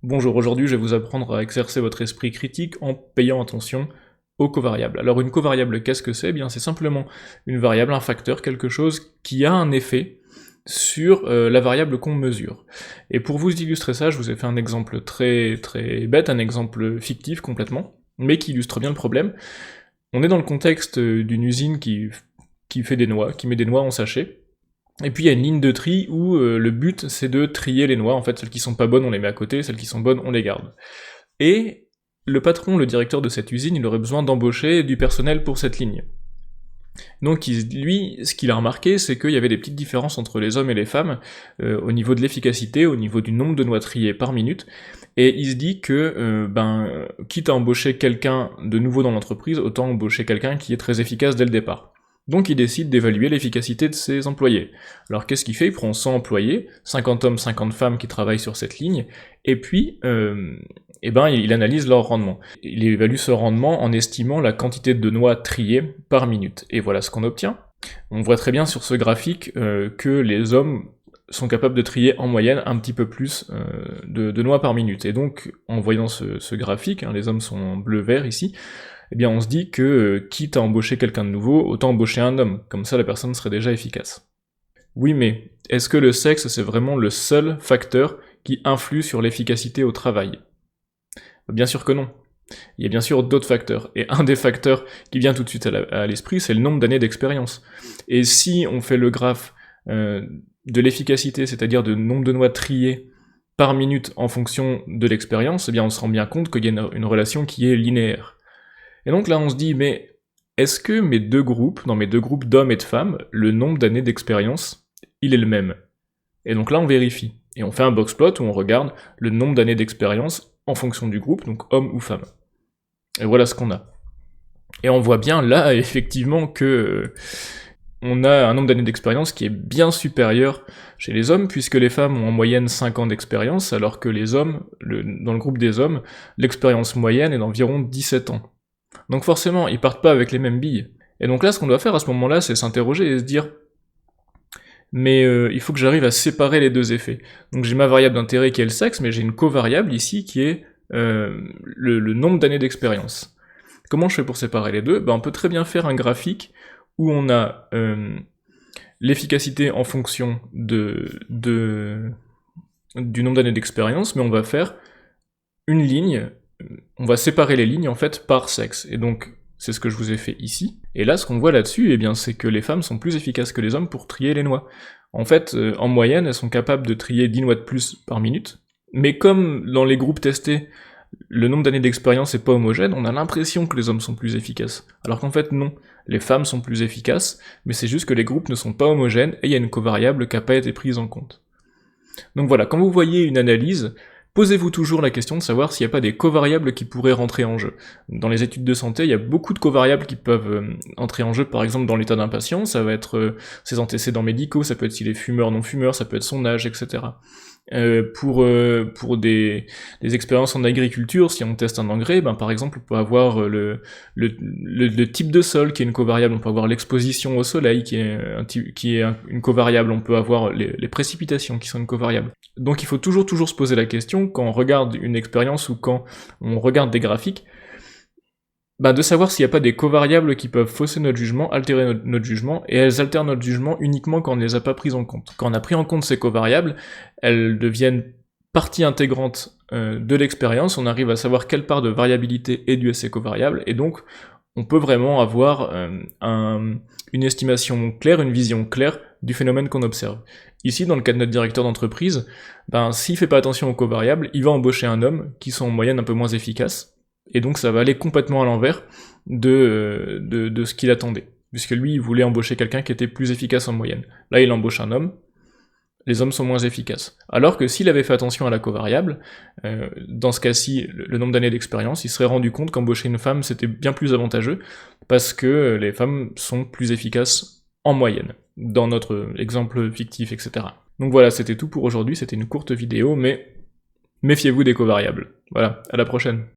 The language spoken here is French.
Bonjour, aujourd'hui je vais vous apprendre à exercer votre esprit critique en payant attention aux covariables. Alors une covariable, qu'est-ce que c'est? Eh bien c'est simplement une variable, un facteur, quelque chose qui a un effet sur la variable qu'on mesure. Et pour vous illustrer ça, je vous ai fait un exemple très bête, un exemple fictif complètement, mais qui illustre bien le problème. On est dans le contexte d'une usine qui fait des noix, qui met des noix en sachet, et puis il y a une ligne de tri où le but c'est de trier les noix, en fait celles qui sont pas bonnes on les met à côté, celles qui sont bonnes on les garde. Et le patron, le directeur de cette usine, il aurait besoin d'embaucher du personnel pour cette ligne. Donc lui, ce qu'il a remarqué, c'est qu'il y avait des petites différences entre les hommes et les femmes, au niveau de l'efficacité, au niveau du nombre de noix triées par minute, et il se dit que, quitte à embaucher quelqu'un de nouveau dans l'entreprise, autant embaucher quelqu'un qui est très efficace dès le départ. Donc il décide d'évaluer l'efficacité de ses employés. Alors qu'est-ce qu'il fait? Il prend 100 employés, 50 hommes, 50 femmes qui travaillent sur cette ligne, et puis il analyse leur rendement. Il évalue ce rendement en estimant la quantité de noix triées par minute. Et voilà ce qu'on obtient. On voit très bien sur ce graphique que les hommes sont capables de trier en moyenne un petit peu plus de noix par minute. Et donc, en voyant ce graphique, les hommes sont en bleu-vert ici, eh bien on se dit que, quitte à embaucher quelqu'un de nouveau, autant embaucher un homme, comme ça la personne serait déjà efficace. Oui, mais est-ce que le sexe c'est vraiment le seul facteur qui influe sur l'efficacité au travail? Bien sûr que non. Il y a bien sûr d'autres facteurs, et un des facteurs qui vient tout de suite à l'esprit, c'est le nombre d'années d'expérience. Et si on fait le graphe de l'efficacité, c'est-à-dire de nombre de noix triées par minute en fonction de l'expérience, eh bien on se rend bien compte qu'il y a une relation qui est linéaire. Et donc là on se dit, mais est-ce que dans mes deux groupes d'hommes et de femmes, le nombre d'années d'expérience, il est le même? Et donc là on vérifie, et on fait un boxplot où on regarde le nombre d'années d'expérience en fonction du groupe, donc homme ou femme. Et voilà ce qu'on a. Et on voit bien là, effectivement, que on a un nombre d'années d'expérience qui est bien supérieur chez les hommes, puisque les femmes ont en moyenne 5 ans d'expérience, alors que les hommes, dans le groupe des hommes, l'expérience moyenne est d'environ 17 ans. Donc forcément, ils partent pas avec les mêmes billes. Et donc là, ce qu'on doit faire à ce moment-là, c'est s'interroger et se dire mais il faut que j'arrive à séparer les deux effets. Donc j'ai ma variable d'intérêt qui est le sexe, mais j'ai une covariable ici qui est le nombre d'années d'expérience. Comment je fais pour séparer les deux? On peut très bien faire un graphique où on a l'efficacité en fonction du nombre d'années d'expérience, mais on va faire une ligne, on va séparer les lignes en fait par sexe. Et donc c'est ce que je vous ai fait ici. Et là, ce qu'on voit là-dessus, eh bien, c'est que les femmes sont plus efficaces que les hommes pour trier les noix. En fait, en moyenne, elles sont capables de trier 10 noix de plus par minute, mais comme dans les groupes testés, le nombre d'années d'expérience est pas homogène, on a l'impression que les hommes sont plus efficaces. Alors qu'en fait, non. Les femmes sont plus efficaces, mais c'est juste que les groupes ne sont pas homogènes, et il y a une covariable qui n'a pas été prise en compte. Donc voilà, quand vous voyez une analyse, posez-vous toujours la question de savoir s'il n'y a pas des covariables qui pourraient rentrer en jeu. Dans les études de santé, il y a beaucoup de covariables qui peuvent entrer en jeu, par exemple dans l'état d'un patient, ça va être ses antécédents médicaux, ça peut être s'il est fumeur, non-fumeur, ça peut être son âge, etc. Pour des expériences en agriculture, si on teste un engrais, par exemple, on peut avoir le type de sol qui est une covariable, on peut avoir l'exposition au soleil qui est une covariable, on peut avoir les précipitations qui sont une covariable. Donc il faut toujours se poser la question, quand on regarde une expérience ou quand on regarde des graphiques, de savoir s'il n'y a pas des covariables qui peuvent fausser notre jugement, altérer notre jugement, et elles altèrent notre jugement uniquement quand on ne les a pas prises en compte. Quand on a pris en compte ces covariables, elles deviennent partie intégrante de l'expérience, on arrive à savoir quelle part de variabilité est due à ces covariables, et donc on peut vraiment avoir une estimation claire, une vision claire du phénomène qu'on observe. Ici, dans le cas de notre directeur d'entreprise, s'il fait pas attention aux covariables, il va embaucher un homme qui sont en moyenne un peu moins efficaces, et donc ça va aller complètement à l'envers de ce qu'il attendait, puisque lui, il voulait embaucher quelqu'un qui était plus efficace en moyenne. Là, il embauche un homme, les hommes sont moins efficaces. Alors que s'il avait fait attention à la covariable, dans ce cas-ci, le nombre d'années d'expérience, il serait rendu compte qu'embaucher une femme, c'était bien plus avantageux, parce que les femmes sont plus efficaces en moyenne, dans notre exemple fictif, etc. Donc voilà, c'était tout pour aujourd'hui, c'était une courte vidéo, mais méfiez-vous des covariables. Voilà, à la prochaine.